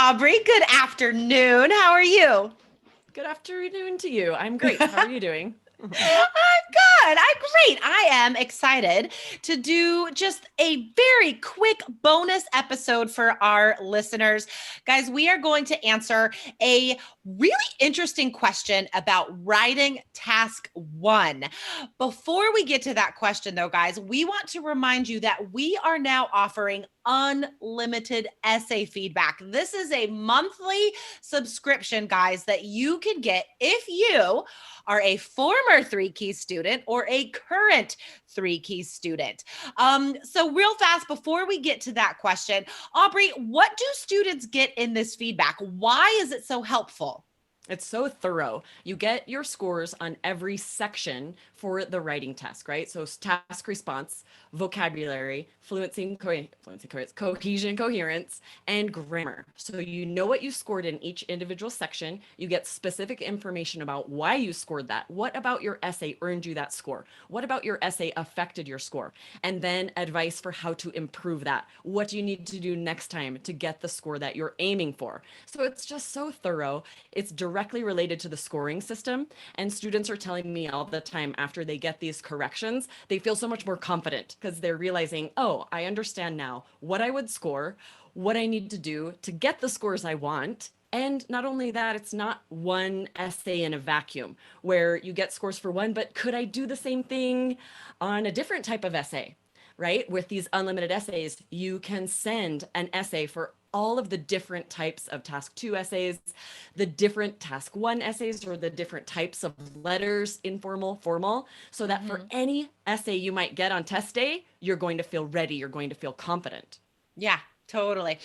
Aubrey. Good afternoon. How are you? Good afternoon to you. I'm great. How are you doing? I'm good. I'm great. I am excited to do just a very quick bonus episode for our listeners. Guys, we are going to answer a really interesting question about writing task 1. Before we get to that question, though, guys, we want to remind you that we are now offering unlimited essay feedback. This is a monthly subscription, guys, that you can get if you are a former 3-key student or a current 3-key student. So real fast, before we get to that question, Aubrey, what do students get in this feedback? Why is it so helpful? It's so thorough. You get your scores on every section for the writing task, right? So task response, vocabulary, fluency, cohesion, coherence, and grammar. So you know what you scored in each individual section. You get specific information about why you scored that. What about your essay earned you that score? What about your essay affected your score? And then advice for how to improve that. What do you need to do next time to get the score that you're aiming for? So it's just so thorough. It's directly related to the scoring system. And students are telling me all the time after they get these corrections, they feel so much more confident because they're realizing, oh, I understand now what I would score, what I need to do to get the scores I want. And not only that, it's not one essay in a vacuum where you get scores for one, but could I do the same thing on a different type of essay? Right? With these unlimited essays, you can send an essay for all of the different types of task 2 essays, the different task 1 essays, or the different types of letters, informal, formal, so that for any essay you might get on test day, you're going to feel ready, you're going to feel confident. Yeah. Totally.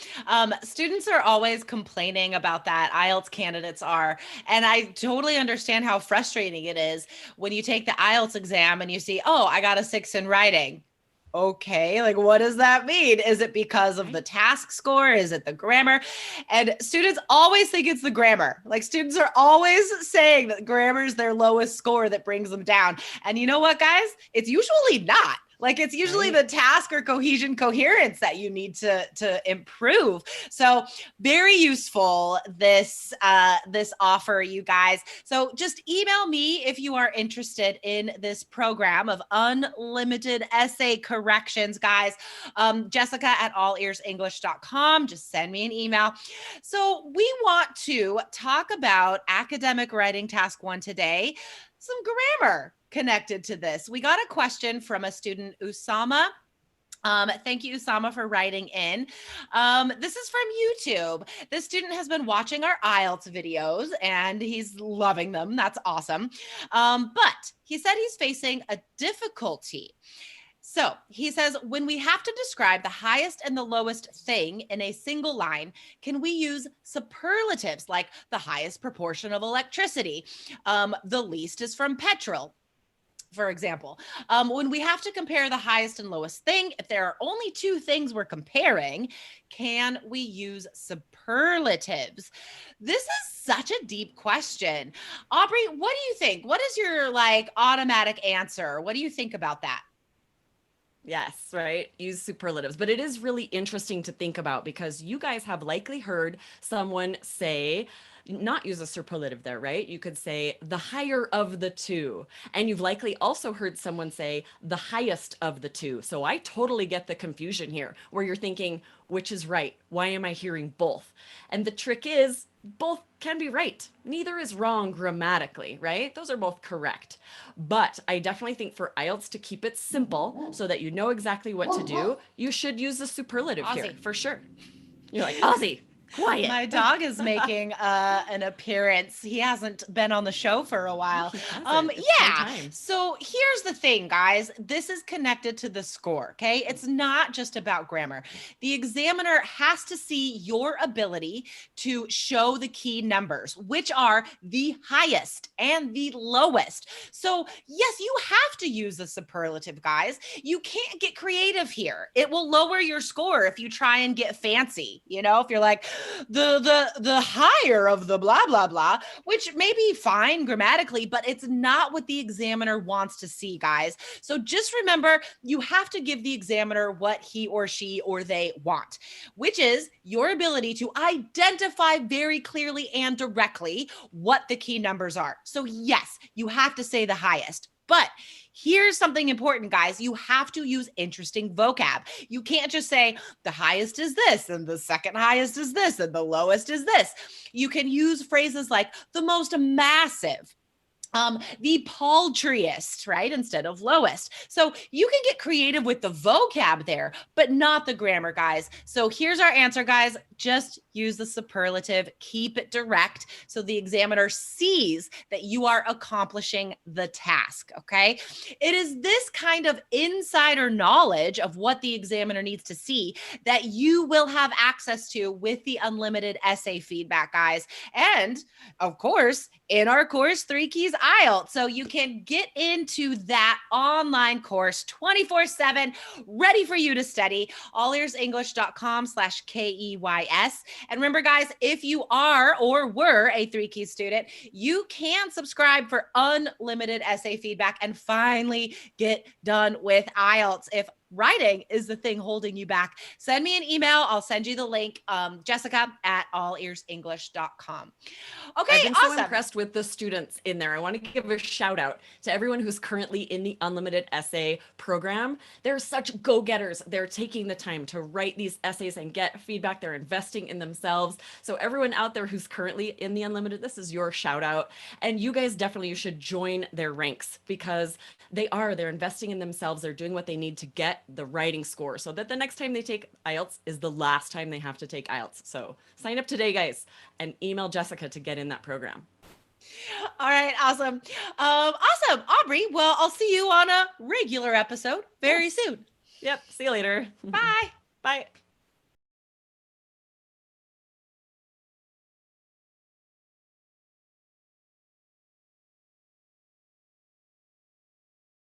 Students are always complaining about that. IELTS candidates are. And I totally understand how frustrating it is when you take the IELTS exam and you see, oh, I got a 6 in writing. Okay, like what does that mean? Is it because of the task score? Is it the grammar? And students always think it's the grammar. Like students are always saying that grammar is their lowest score that brings them down. And you know what, guys? It's usually not. Like it's usually the task or cohesion coherence that you need to improve. So very useful this offer, you guys. So just email me if you are interested in this program of unlimited essay corrections, guys. Jessica at allearsenglish.com. Just send me an email. So we want to talk about academic writing task 1 today. Some grammar connected to this. We got a question from a student, Usama. Thank you, Usama, for writing in. This is from YouTube. This student has been watching our IELTS videos and he's loving them. That's awesome. But he said he's facing a difficulty. So he says, when we have to describe the highest and the lowest thing in a single line, can we use superlatives like the highest proportion of electricity? The least is from petrol, for example. When we have to compare the highest and lowest thing, if there are only 2 things we're comparing, can we use superlatives? This is such a deep question. Aubrey, what do you think? What is your automatic answer? What do you think about that? Yes, right. Use superlatives. But it is really interesting to think about because you guys have likely heard someone say, not use a superlative there, right? You could say the higher of the 2. And you've likely also heard someone say the highest of the 2. So I totally get the confusion here where you're thinking, which is right? Why am I hearing both? And the trick is both can be right. Neither is wrong grammatically, right? Those are both correct. But I definitely think for IELTS to keep it simple so that you know exactly what to do, you should use the superlative here for sure. You're like, Ozzy, quiet. My dog is making an appearance. He hasn't been on the show for a while. Yeah. So here's the thing, guys. This is connected to the score, okay? It's not just about grammar. The examiner has to see your ability to show the key numbers, which are the highest and the lowest. So yes, you have to use the superlative, guys. You can't get creative here. It will lower your score if you try and get fancy. You know, if you're like, the higher of the blah blah blah, which may be fine grammatically, but it's not what the examiner wants to see, guys. So just remember, you have to give the examiner what he or she or they want, which is your ability to identify very clearly and directly what the key numbers are. So yes, you have to say the highest. But here's something important, guys. You have to use interesting vocab. You can't just say the highest is this, and the second highest is this, and the lowest is this. You can use phrases like the most massive, the paltriest, right? Instead of lowest. So you can get creative with the vocab there, but not the grammar, guys. So here's our answer, guys. Just use the superlative, keep it direct so the examiner sees that you are accomplishing the task, okay? It is this kind of insider knowledge of what the examiner needs to see that you will have access to with the unlimited essay feedback, guys. And of course, in our course, 3 Keys IELTS. So you can get into that online course 24/7, ready for you to study. allearsenglish.com/KEYS. And remember, guys, if you are or were a 3 Keys student, you can subscribe for unlimited essay feedback and finally get done with IELTS. If writing is the thing holding you back, send me an email. I'll send you the link, Jessica@allearsenglish.com. Okay, I've been awesome. so impressed with the students in there. I want to give a shout out to everyone who's currently in the unlimited essay program. They're such go-getters. They're taking the time to write these essays and get feedback. They're investing in themselves. So everyone out there who's currently in the unlimited, this is your shout out. And you guys definitely should join their ranks because they're investing in themselves. They're doing what they need to get the writing score so that the next time they take IELTS is the last time they have to take IELTS. So sign up today, guys, and email Jessica to get in that program. All right, awesome. Awesome, Aubrey. Well, I'll see you on a regular episode very soon. Yep. See you later. Bye. Bye.